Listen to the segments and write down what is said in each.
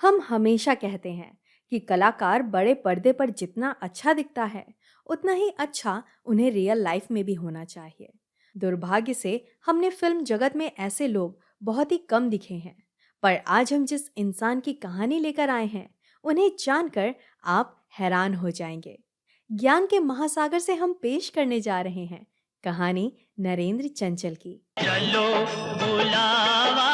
हम हमेशा कहते हैं कि कलाकार बड़े पर्दे पर जितना अच्छा दिखता है, उतना ही अच्छा उन्हें रियल लाइफ में भी होना चाहिए। दुर्भाग्य से हमने फिल्म जगत में ऐसे लोग बहुत ही कम दिखे हैं। पर आज हम जिस इंसान की कहानी लेकर आए हैं, उन्हें जानकर आप हैरान हो जाएंगे। ज्ञान के महासागर से हम पेश करने जा रहे हैं कहानी नरेंद्र चंचल की। चलो बुलावा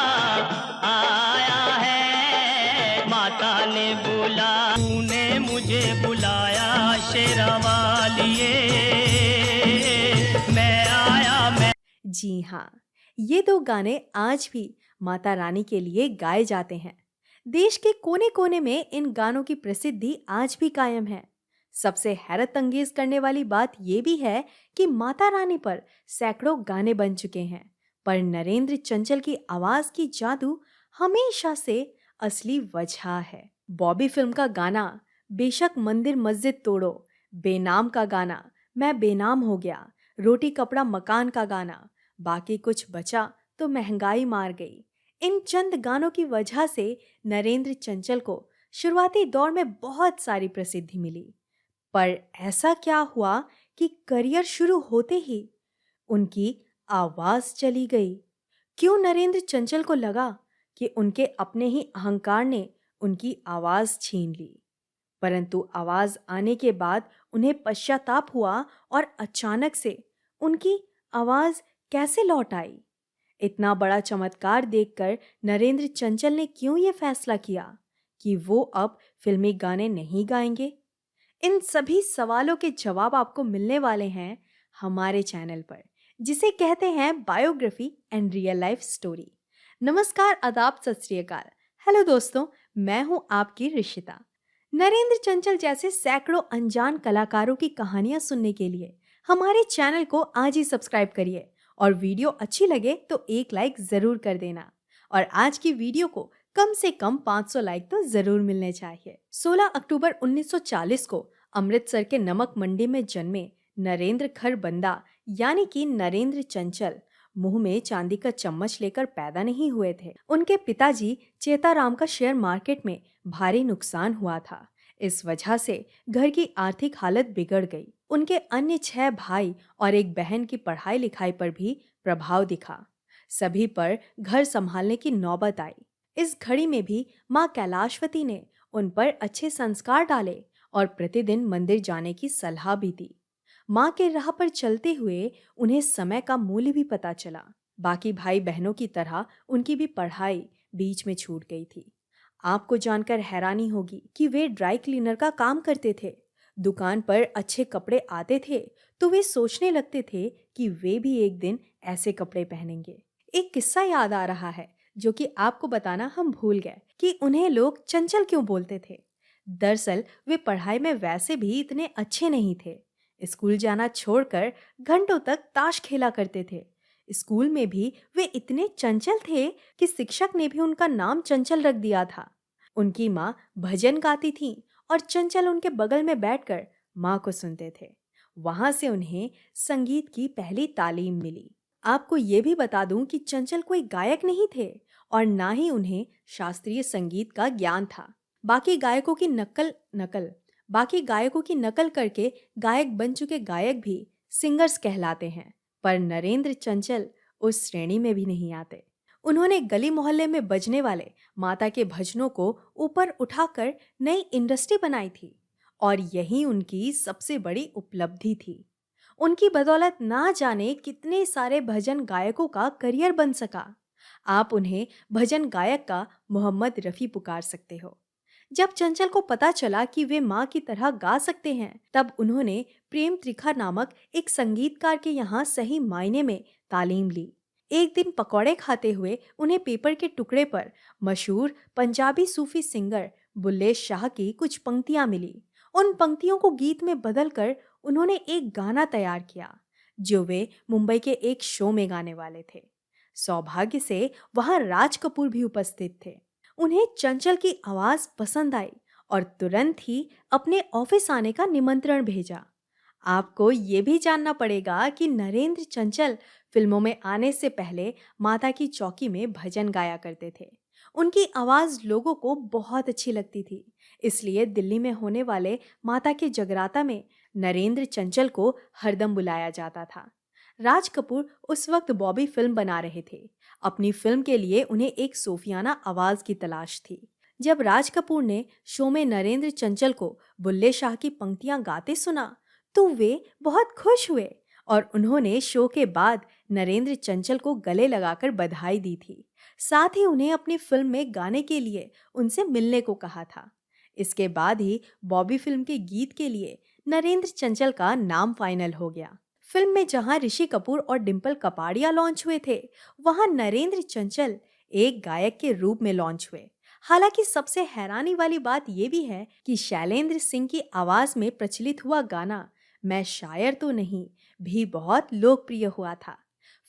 आया है, माता ने बुला, तूने मुझे बुलाया शेरावालिए, मैं आया मैं। जी हाँ, ये दो गाने आज भी माता रानी के लिए गाए जाते हैं। देश के कोने कोने में इन गानों की प्रसिद्धि आज भी कायम है। सबसे हैरत अंगेज करने वाली बात यह भी है कि माता रानी पर सैकड़ों गाने बन चुके हैं, पर नरेंद्र चंचल की आवाज की जादू हमेशा से असली वजह है। बॉबी फिल्म का गाना बेशक मंदिर मस्जिद तोड़ो, बेनाम का गाना मैं बेनाम हो गया, रोटी कपड़ा मकान का गाना बाकी कुछ बचा तो महंगाई मार गई, इन चंद गानों की वजह से नरेंद्र चंचल को शुरुआती दौर में बहुत सारी प्रसिद्धि मिली। पर ऐसा क्या हुआ कि करियर शुरू होते ही उनकी आवाज चली गई? क्यों नरेंद्र चंचल को लगा कि उनके अपने ही अहंकार ने उनकी आवाज छीन ली? परंतु आवाज आने के बाद उन्हें पश्चाताप हुआ और अचानक से उनकी आवाज कैसे लौट आई? इतना बड़ा चमत्कार देखकर नरेंद्र चंचल ने क्यों ये फैसला किया कि वो अब फिल्मी गाने नहीं गाएंगे? इन सभी सवालों के जवाब आपको मिलने वाले हैं हमारे चैनल पर, जिसे कहते हैं biography and real life story. नमस्कार, आदाब, सत श्री अकाल। हेलो दोस्तों, मैं हूं आपकी ऋषिता। नरेंद्र चंचल जैसे सैकड़ों अनजान कलाकारों की कहानियां सुनने के लिए हमारे चैनल को आज ही सब्सक्राइब करिए और वीडियो अच्छी लगे तो एक लाइक जरूर कर देना। और आज की वीडियो को कम से कम 500 लाइक तो जरूर मिलने चाहिए। 16 अक्टूबर 1940 को अमृतसर के नमक मंडी में जन्मे नरेंद्र खरबंदा यानी कि नरेंद्र चंचल मुंह में चांदी का चम्मच लेकर पैदा नहीं हुए थे। उनके पिताजी चेताराम का शेयर मार्केट में भारी नुकसान हुआ था। इस वजह से घर की आर्थिक हालत बिगड़ गई। उनके अन्य 6 भाई और एक बहन की पढ़ाई लिखाई पर भी प्रभाव दिखा। सभी पर घर संभालने की नौबत आई। इस घड़ी में भी माँ कैलाशवती ने उन पर अच्छे संस्कार डाले और प्रतिदिन मंदिर जाने की सलाह भी दी। माँ के राह पर चलते हुए उन्हें समय का मूल्य भी पता चला। बाकी भाई बहनों की तरह उनकी भी पढ़ाई बीच में छूट गई थी। आपको जानकर हैरानी होगी कि वे ड्राई क्लीनर का काम करते थे। दुकान पर अच्छे कपड़े आते थे तो वे सोचने लगते थे कि वे भी एक दिन ऐसे कपड़े पहनेंगे। एक किस्सा याद आ रहा है जो कि आपको बताना हम भूल गए कि उन्हें लोग चंचल क्यों बोलते थे। दरअसल वे पढ़ाई में वैसे भी इतने अच्छे नहीं थे। स्कूल जाना छोड़कर घंटों तक ताश खेला करते थे। स्कूल में भी वे इतने चंचल थे कि शिक्षक ने भी उनका नाम चंचल रख दिया था। उनकी माँ भजन गाती थी और चंचल उनके बगल में बैठकर माँ को सुनते थे। वहां से उन्हें संगीत की पहली तालीम मिली। आपको ये भी बता दूं कि चंचल कोई गायक नहीं थे और ना ही उन्हें शास्त्रीय संगीत का ज्ञान था। बाकी गायकों की नकल नकल बाकी गायकों की नकल करके गायक बन चुके गायक भी सिंगर्स कहलाते हैं, पर नरेंद्र चंचल उस श्रेणी में भी नहीं आते। उन्होंने गली मोहल्ले में बजने वाले माता के भजनों को ऊपर उठाकर नई इंडस्ट्री बनाई थी और यही उनकी सबसे बड़ी उपलब्धि थी। उनकी बदौलत ना जाने कितने सारे भजन गायकों का करियर बन सका। आप उन्हें भजन गायक का मोहम्मद रफ़ी पुकार सकते हो। जब चंचल को पता चला कि वे माँ की तरह गा सकते हैं, तब उन्होंने प्रेम त्रिखा नामक एक संगीतकार के यहाँ सही मायने में तालीम ली। एक दिन पकौड़े खाते हुए उन्हें पेपर के टुकड़े पर मशहूर पंजाबी सूफी सिंगर बुल्ले शाह की कुछ पंक्तियां मिली। उन पंक्तियों को गीत में बदलकर उन्होंने एक गाना तैयार किया जो वे मुंबई के एक शो में गाने वाले थे। सौभाग्य से वहां राज कपूर भी उपस्थित थे। उन्हें चंचल की आवाज पसंद आई और तुरंत ही अपने ऑफिस आने का निमंत्रण भेजा। आपको ये भी जानना पड़ेगा कि नरेंद्र चंचल फिल्मों में आने से पहले माता की चौकी में भजन गाया करते थे। उनकी आवाज़ लोगों को बहुत अच्छी लगती थी, इसलिए दिल्ली में होने वाले माता के जगराता में नरेंद्र चंचल को हरदम बुलाया जाता था। राज कपूर उस वक्त बॉबी फिल्म बना रहे थे। अपनी फिल्म के लिए उन्हें एक सूफियाना आवाज़ की तलाश थी। जब राज कपूर ने शो में नरेंद्र चंचल को बुल्ले शाह की पंक्तियां गाते सुना, तो वे बहुत खुश हुए और उन्होंने शो के बाद नरेंद्र चंचल को गले लगाकर बधाई दी थी। साथ ही उन्हें अपनी फिल्म में गाने के लिए उनसे मिलने को कहा था। इसके बाद ही बॉबी फिल्म के गीत के लिए नरेंद्र चंचल का नाम फाइनल हो गया। फिल्म में जहां ऋषि कपूर और डिम्पल कपाड़िया लॉन्च हुए थे, वहां नरेंद्र चंचल एक गायक के रूप में लॉन्च हुए। हालांकि सबसे हैरानी वाली बात यह भी है कि शैलेंद्र सिंह की आवाज में प्रचलित हुआ गाना मैं शायर तो नहीं भी बहुत लोकप्रिय हुआ था।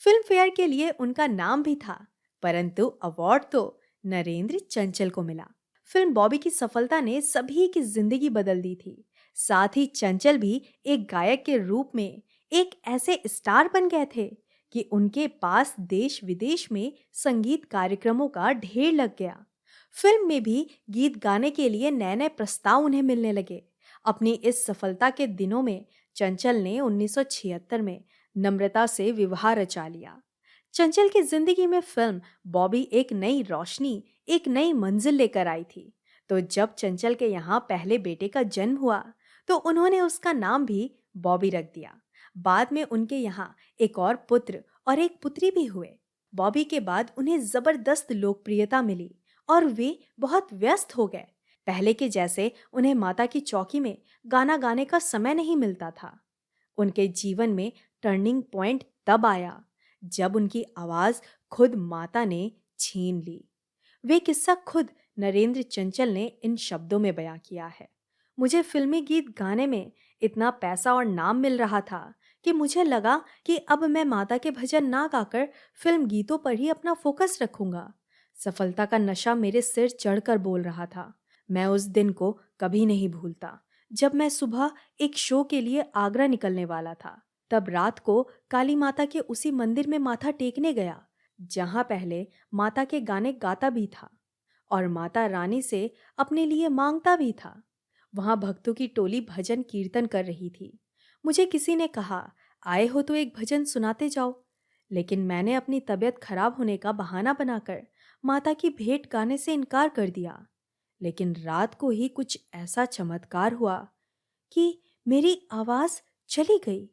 फिल्म फेयर के लिए उनका नाम भी था, परंतु अवार्ड तो नरेंद्र चंचल को मिला। फिल्म बॉबी की सफलता ने सभी की जिंदगी बदल दी थी। साथ ही चंचल भी एक गायक के रूप में एक ऐसे स्टार बन गए थे कि उनके पास देश विदेश में संगीत कार्यक्रमों का ढेर लग गया। फिल्म में भी गीत गाने के लिए नए नए प्रस्ताव उन्हें मिलने लगे। अपनी इस सफलता के दिनों में चंचल ने 1976 में नम्रता से विवाह रचा लिया। चंचल की जिंदगी में फिल्म बॉबी एक नई रोशनी, एक नई मंजिल लेकर आई थी। तो जब चंचल के यहाँ पहले बेटे का जन्म हुआ, तो उन्होंने उसका नाम भी बॉबी रख दिया। बाद में उनके यहाँ एक और पुत्र और एक पुत्री भी हुए। बॉबी के बाद उन्हें जबरदस्त लोकप्रियता मिली और वे बहुत व्यस्त हो गए। पहले के जैसे उन्हें माता की चौकी में गाना गाने का समय नहीं मिलता था। उनके जीवन में टर्निंग पॉइंट तब आया जब उनकी आवाज खुद माता ने छीन ली। वे किस्सा खुद नरेंद्र चंचल ने इन शब्दों में बयां किया है। मुझे फिल्मी गीत गाने में इतना पैसा और नाम मिल रहा था कि मुझे लगा कि अब मैं माता के भजन ना गाकर फिल्म गीतों पर ही अपना फोकस रखूंगा। सफलता का नशा मेरे सिर चढ़कर बोल रहा था। मैं उस दिन को कभी नहीं भूलता जब मैं सुबह एक शो के लिए आगरा निकलने वाला था। तब रात को काली माता के उसी मंदिर में माथा टेकने गया जहां पहले माता के गाने गाता भी था और माता रानी से अपने लिए मांगता भी था। वहां भक्तों की टोली भजन कीर्तन कर रही थी। मुझे किसी ने कहा, आए हो तो एक भजन सुनाते जाओ, लेकिन मैंने अपनी तबीयत खराब होने का बहाना बनाकर माता की भेंट गाने से इनकार कर दिया। लेकिन रात को ही कुछ ऐसा चमत्कार हुआ कि मेरी आवाज चली गई।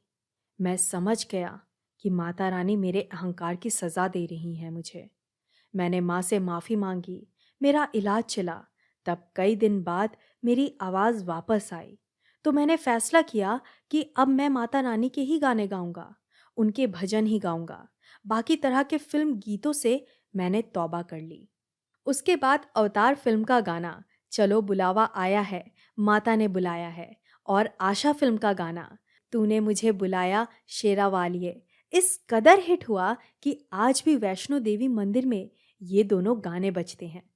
मैं समझ गया कि माता रानी मेरे अहंकार की सजा दे रही हैं मुझे। मैंने माँ से माफ़ी मांगी, मेरा इलाज चला। तब कई दिन बाद मेरी आवाज़ वापस आई, तो मैंने फैसला किया कि अब मैं माता रानी के ही गाने गाऊंगा, उनके भजन ही गाऊंगा। बाकी तरह के फिल्म गीतों से मैंने तौबा कर ली। उसके बाद अवतार फिल्म का गाना चलो बुलावा आया है, माता ने बुलाया है, और आशा फिल्म का गाना तूने मुझे बुलाया शेरा वालिए इस कदर हिट हुआ कि आज भी वैष्णो देवी मंदिर में ये दोनों गाने बजते हैं।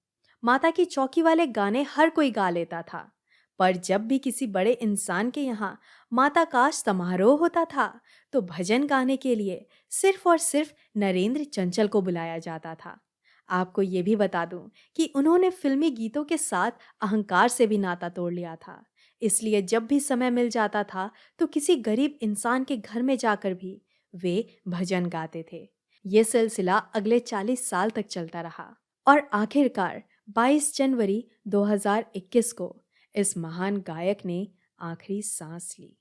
माता की चौकी वाले गाने हर कोई गा लेता था, पर जब भी किसी बड़े इंसान के यहाँ माता का समारोह होता था, तो भजन गाने के लिए सिर्फ और सिर्फ नरेंद्र चंचल को बुलाया जाता था। आपको ये भी बता दूं कि उन्होंने फिल्मी गीतों के साथ अहंकार से भी नाता तोड़ लिया था। इसलिए जब भी समय मिल जाता था, तो किसी गरीब इंसान के घर में जाकर भी वे भजन गाते थे। ये सिलसिला अगले 40 साल तक चलता रहा और आखिरकार 22 जनवरी 2021 को इस महान गायक ने आखिरी सांस ली।